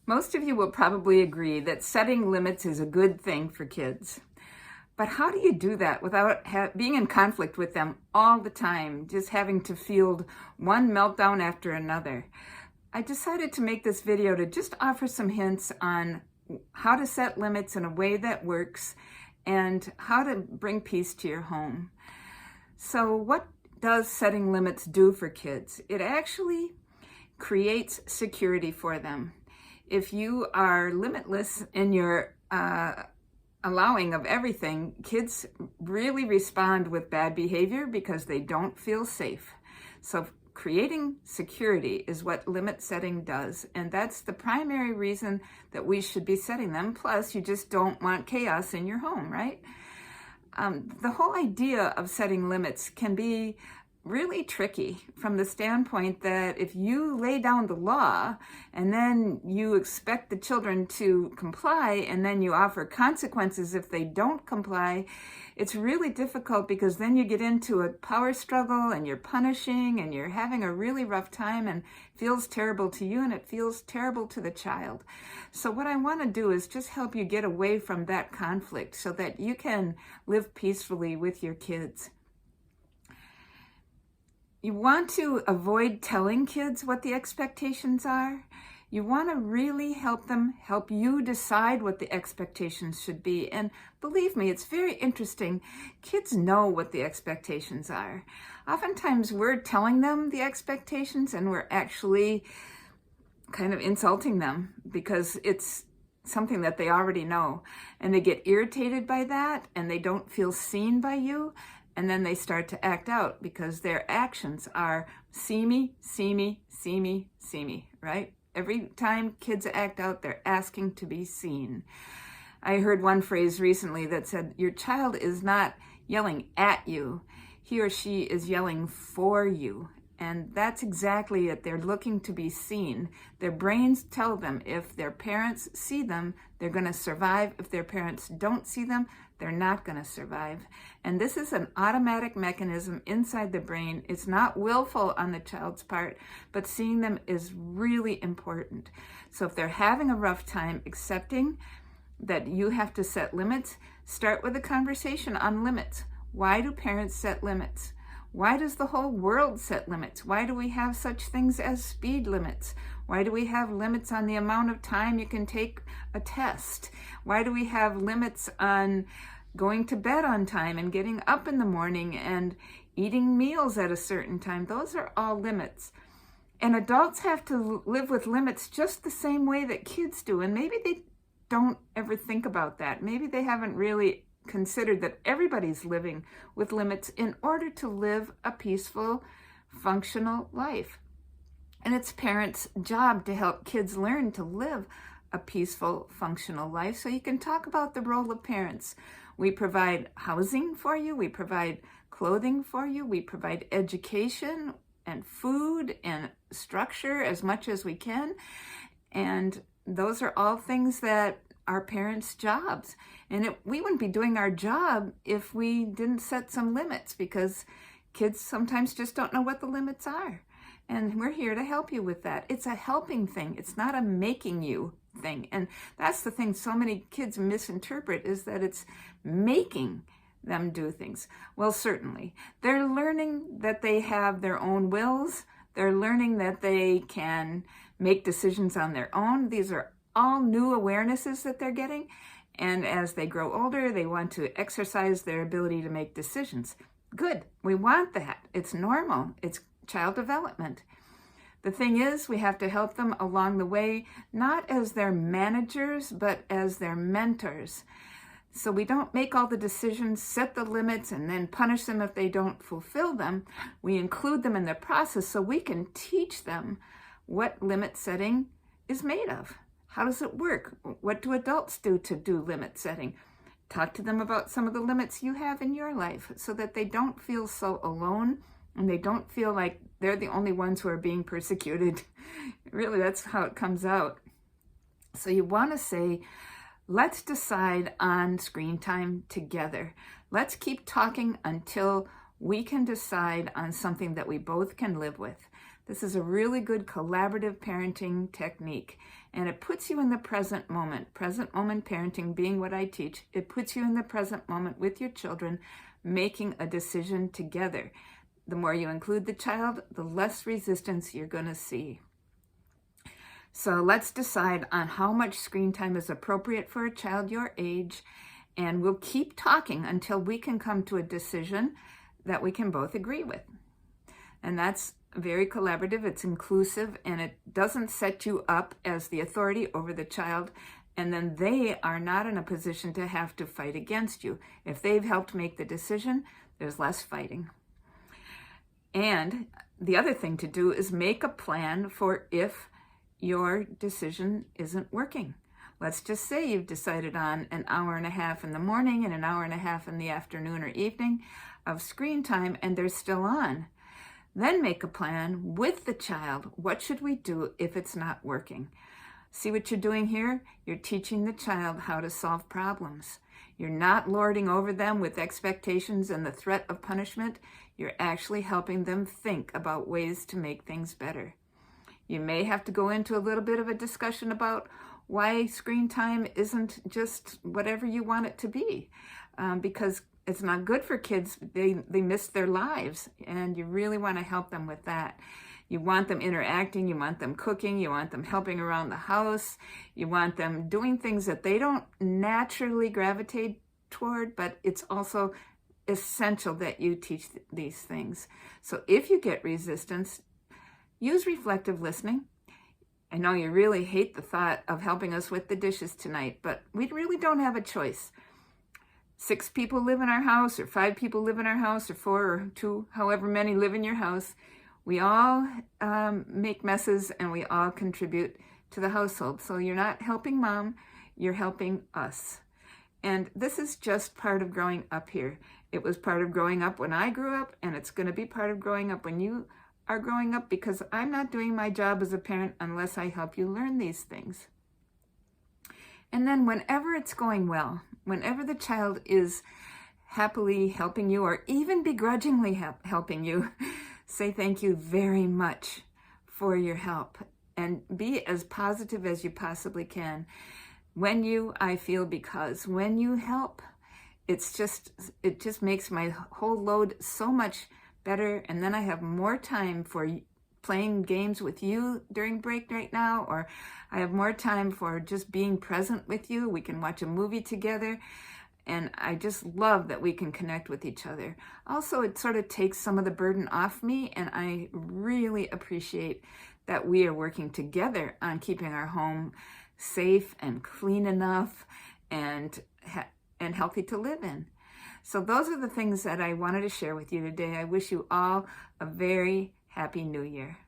Most of you will probably agree that setting limits is a good thing for kids. But how do you do that without being in conflict with them all the time, just having to field one meltdown after another? I decided to make this video to just offer some hints on how to set limits in a way that works and how to bring peace to your home. So what does setting limits do for kids? It actually creates security for them. If you are limitless in your allowing of everything, kids really respond with bad behavior because they don't feel safe. So creating security is what limit setting does. And that's the primary reason that we should be setting them. Plus, you just don't want chaos in your home, right? The whole idea of setting limits can be really tricky from the standpoint that if you lay down the law and then you expect the children to comply and then you offer consequences if they don't comply, it's really difficult because then you get into a power struggle and you're punishing and you're having a really rough time and it feels terrible to you and it feels terrible to the child. So what I want to do is just help you get away from that conflict so that you can live peacefully with your kids. You want to avoid telling kids what the expectations are. You want to really help them, help you decide what the expectations should be. And believe me, it's very interesting. Kids know what the expectations are. Oftentimes we're telling them the expectations and we're actually kind of insulting them because it's something that they already know. And they get irritated by that and they don't feel seen by you. And then they start to act out because their actions are see me, see me, see me, see me, right? Every time kids act out, they're asking to be seen. I heard one phrase recently that said, your child is not yelling at you. He or she is yelling for you. And that's exactly it. They're looking to be seen. Their brains tell them if their parents see them, they're going to survive. If their parents don't see them, they're not going to survive. And this is an automatic mechanism inside the brain. It's not willful on the child's part, but seeing them is really important. So if they're having a rough time accepting that you have to set limits, start with a conversation on limits. Why do parents set limits? Why does the whole world set limits? Why do we have such things as speed limits? Why do we have limits on the amount of time you can take a test? Why do we have limits on going to bed on time and getting up in the morning and eating meals at a certain time? Those are all limits. And adults have to live with limits just the same way that kids do. And maybe they don't ever think about that. Maybe they haven't really considered that everybody's living with limits in order to live a peaceful, functional life. And it's parents' job to help kids learn to live a peaceful, functional life. So you can talk about the role of parents. We provide housing for you. We provide clothing for you. We provide education and food and structure as much as we can. And those are all things that are parents' jobs. And we wouldn't be doing our job if we didn't set some limits, because kids sometimes just don't know what the limits are. And we're here to help you with that. It's a helping thing. It's not a making you thing. And that's the thing so many kids misinterpret, is that it's making them do things. Well, certainly. They're learning that they have their own wills. They're learning that they can make decisions on their own. These are all new awarenesses that they're getting. And as they grow older, they want to exercise their ability to make decisions. Good. We want that. It's normal. It's child development. The thing is, we have to help them along the way, not as their managers, but as their mentors. So we don't make all the decisions, set the limits, and then punish them if they don't fulfill them. We include them in the process so we can teach them what limit setting is made of. How does it work? What do adults do to do limit setting? Talk to them about some of the limits you have in your life so that they don't feel so alone and they don't feel like they're the only ones who are being persecuted. Really, that's how it comes out. So you want to say, let's decide on screen time together. Let's keep talking until we can decide on something that we both can live with. This is a really good collaborative parenting technique, and it puts you in the present moment. Present moment parenting being what I teach, it puts you in the present moment with your children, making a decision together. The more you include the child, the less resistance you're going to see. So let's decide on how much screen time is appropriate for a child your age, and we'll keep talking until we can come to a decision that we can both agree with. And that's very collaborative, it's inclusive, and it doesn't set you up as the authority over the child, and then they are not in a position to have to fight against you. If they've helped make the decision, there's less fighting. And the other thing to do is make a plan for if your decision isn't working. Let's just say you've decided on an hour and a half in the morning and an hour and a half in the afternoon or evening of screen time, and they're still on. Then make a plan with the child. What should we do if it's not working? See what you're doing here? You're teaching the child how to solve problems. You're not lording over them with expectations and the threat of punishment. You're actually helping them think about ways to make things better. You may have to go into a little bit of a discussion about why screen time isn't just whatever you want it to be, because it's not good for kids. They miss their lives, and you really want to help them with that. You want them interacting, you want them cooking, you want them helping around the house, you want them doing things that they don't naturally gravitate toward, but it's also essential that you teach these things. So if you get resistance, use reflective listening. I know you really hate the thought of helping us with the dishes tonight, but we really don't have a choice. 6 people live in our house, or 5 people live in our house, or 4 or 2, however many live in your house. We all make messes, and we all contribute to the household. So you're not helping mom, you're helping us. And this is just part of growing up here. It was part of growing up when I grew up, and it's going to be part of growing up when you are growing up, because I'm not doing my job as a parent unless I help you learn these things. And then whenever it's going well, whenever the child is happily helping you or even begrudgingly helping you, say thank you very much for your help and be as positive as you possibly can. When you help, it just makes my whole load so much better, and then I have more time for playing games with you during break right now, or I have more time for just being present with you. We can watch a movie together, and I just love that we can connect with each other. Also, it sort of takes some of the burden off me, and I really appreciate that we are working together on keeping our home safe and clean enough and healthy to live in. So those are the things that I wanted to share with you today. I wish you all a very happy New Year.